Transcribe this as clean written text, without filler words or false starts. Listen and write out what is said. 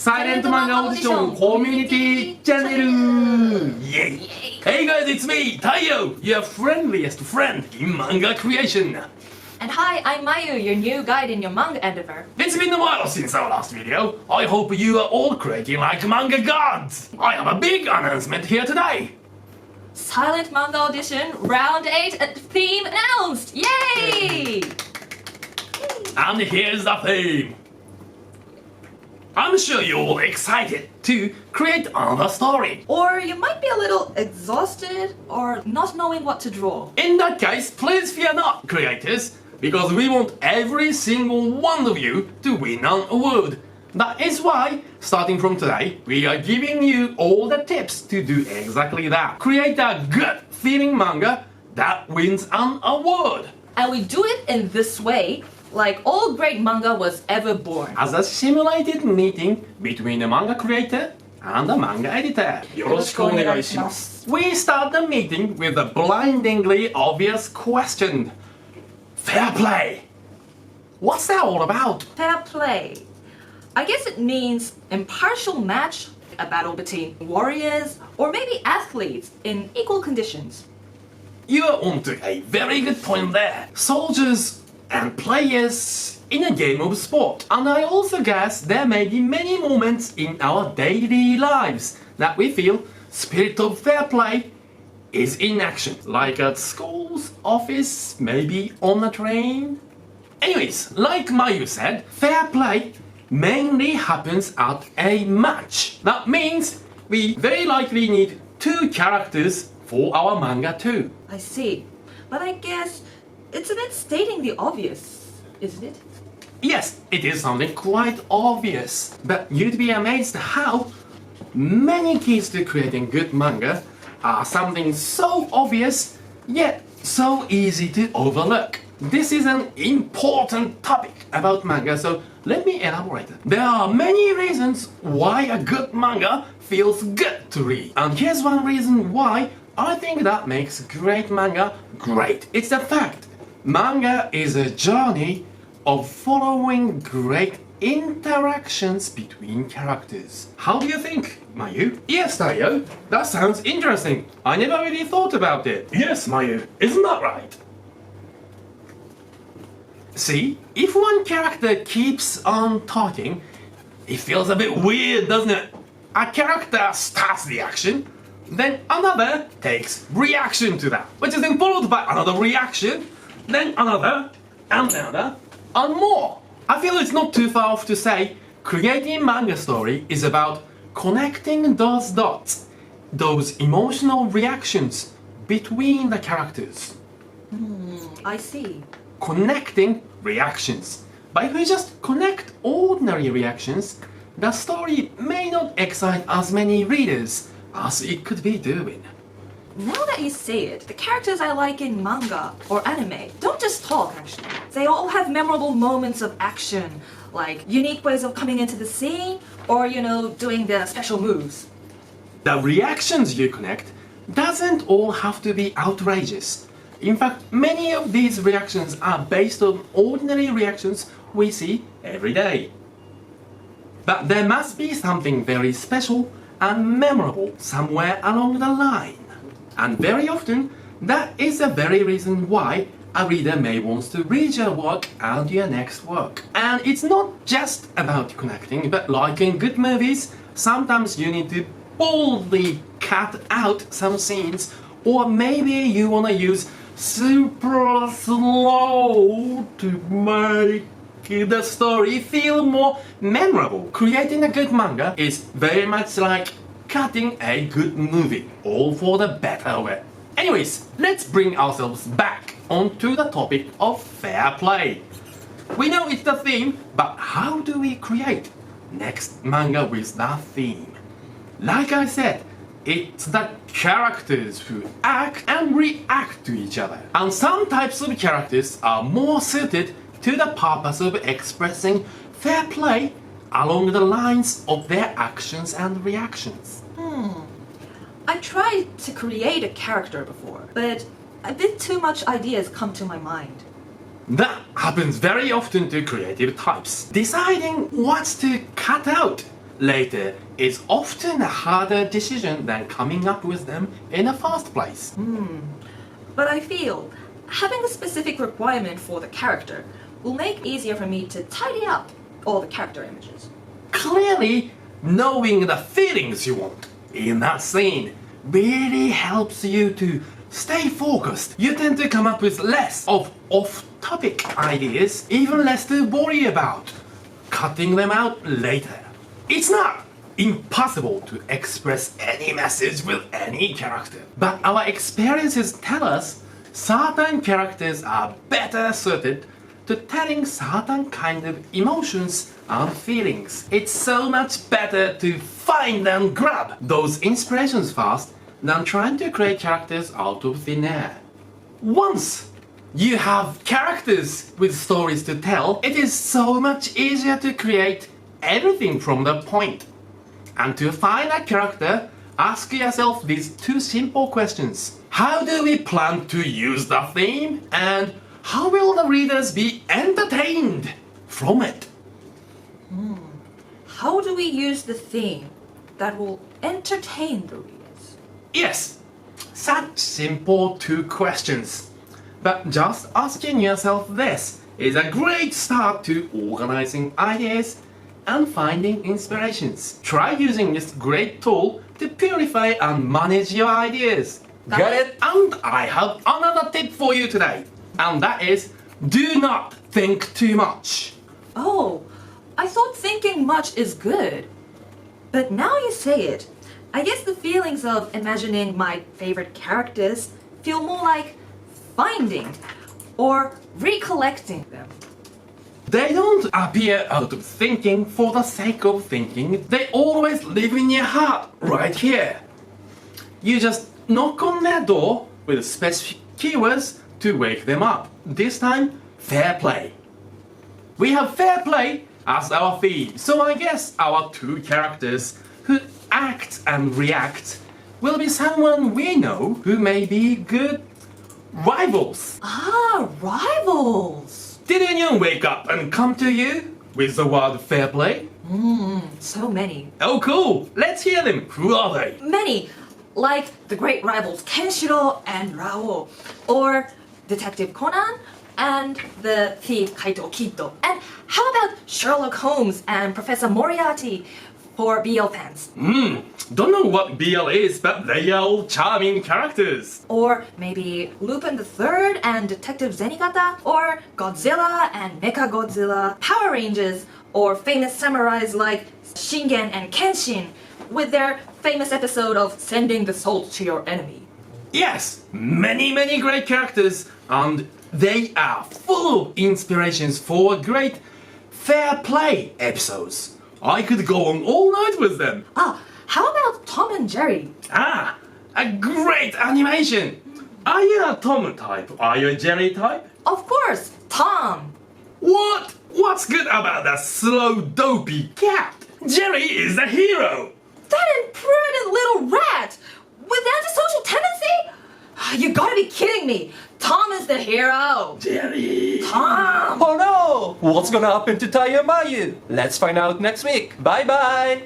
Silent Manga Audition Community Channel! Yay! Hey guys, it's me, Taiyo, your friendliest friend in manga creation! And hi, I'm Mayu, your new guide in your manga endeavor. It's been a while since our last video. I hope you are all creating like manga gods! I have a big announcement here today! Silent Manga Audition Round 8 theme announced! Yay! And here's the theme! I'm sure you're all excited to create another story. Or you might be a little exhausted or not knowing what to draw. In that case, please fear not, creators, because we want every single one of you to win an award. That is why, starting from today, we are giving you all the tips to do exactly that. Create a good feeling manga that wins an award. And we do it in this way, like all great manga was ever born. As a simulated meeting between the manga creator and the manga editor. Yoroshiku onegaishimasu. We start the meeting with a blindingly obvious question. Fair play. What's that all about? Fair play. I guess it means impartial match, a battle between warriors or maybe athletes in equal conditions. You are onto a very good point there. Soldiers and players in a game of sport. And I also guess there may be many moments in our daily lives that we feel spirit of fair play is in action. Like at schools, office, maybe on a train. Anyways, like Mayu said, fair play mainly happens at a match. That means we very likely need two characters for our manga too. I see. But I guess it's a bit stating the obvious, isn't it? Yes, it is something quite obvious. But you'd be amazed how many keys to creating good manga are something so obvious, yet so easy to overlook. This is an important topic about manga, so let me elaborate. There are many reasons why a good manga feels good to read. And here's one reason why I think that makes great manga great. It's the fact manga is a journey of following great interactions between characters. How do you think, Mayu? Yes, Taiyo, that sounds interesting. I never really thought about it. Yes, Mayu, isn't that right? See, if one character keeps on talking, it feels a bit weird, doesn't it? A character starts the action, then another takes reaction to that, which is then followed by another reaction, then another, and another, and more. I feel it's not too far off to say creating manga story is about connecting those dots, those emotional reactions between the characters. I see. Connecting reactions. But if we just connect ordinary reactions, the story may not excite as many readers as it could be doing. Now that you say it, the characters I like in manga or anime don't just talk actually. They all have memorable moments of action, like unique ways of coming into the scene or, doing their special moves. The reactions you connect doesn't all have to be outrageous. In fact, many of these reactions are based on ordinary reactions we see every day. But there must be something very special and memorable somewhere along the line. And very often, that is the very reason why a reader may want to read your work and your next work. And it's not just about connecting, but like in good movies, sometimes you need to boldly cut out some scenes, or maybe you want to use super slow to make the story feel more memorable. Creating a good manga is very much like cutting a good movie, all for the better of it. Anyways, let's bring ourselves back onto the topic of fair play. We know it's the theme, but how do we create next manga with that theme? Like I said, it's the characters who act and react to each other. And some types of characters are more suited to the purpose of expressing fair play along the lines of their actions and reactions. I tried to create a character before, but a bit too much ideas come to my mind. That happens very often to creative types. Deciding what to cut out later is often a harder decision than coming up with them in the first place. But I feel having a specific requirement for the character will make it easier for me to tidy up all the character images. Clearly, knowing the feelings you want in that scene really helps you to stay focused. You tend to come up with less of off-topic ideas, even less to worry about cutting them out later. It's not impossible to express any message with any character, but our experiences tell us certain characters are better suited to telling certain kind of emotions and feelings. It's so much better to find and grab those inspirations fast than trying to create characters out of thin air. Once you have characters with stories to tell, it is so much easier to create everything from the point. And to find a character, ask yourself these two simple questions. How do we plan to use the theme? And how will the readers be entertained from it? How do we use the theme that will entertain the readers? Yes, such simple two questions. But just asking yourself this is a great start to organizing ideas and finding inspirations. Try using this great tool to purify and manage your ideas. Got it? And I have another tip for you today. And that is, do not think too much. Oh, I thought thinking much is good. But now you say it, I guess the feelings of imagining my favorite characters feel more like finding or recollecting them. They don't appear out of thinking for the sake of thinking. They always live in your heart, right here. You just knock on their door with specific keywords to wake them up. This time, fair play. We have fair play as our theme, so I guess our two characters who act and react will be someone we know who may be good rivals. Ah, rivals! Did anyone wake up and come to you with the word fair play? So many. Oh cool, let's hear them. Who are they? Many! Like the great rivals Kenshiro and Rao, or Detective Conan and the thief Kaito Kito. And how about Sherlock Holmes and Professor Moriarty for BL fans? Don't know what BL is, but they are all charming characters. Or maybe Lupin the Third and Detective Zenigata, or Godzilla and Mecha-Godzilla, Power Rangers, or famous samurais like Shingen and Kenshin, with their famous episode of sending the salt to your enemy. Yes, many great characters, and they are full of inspirations for great fair play episodes. I could go on all night with them. Ah, how about Tom and Jerry? Ah, a great animation. Are you a Tom type? Are you a Jerry type? Of course, Tom! What? What's good about that slow, dopey cat? Jerry is the hero. That imprudent little rat! With antisocial tendency? You gotta be kidding me! Tom is the hero! Jerry. Tom! Oh no! What's gonna happen to Taiyo and Mayu? Let's find out next week. Bye bye!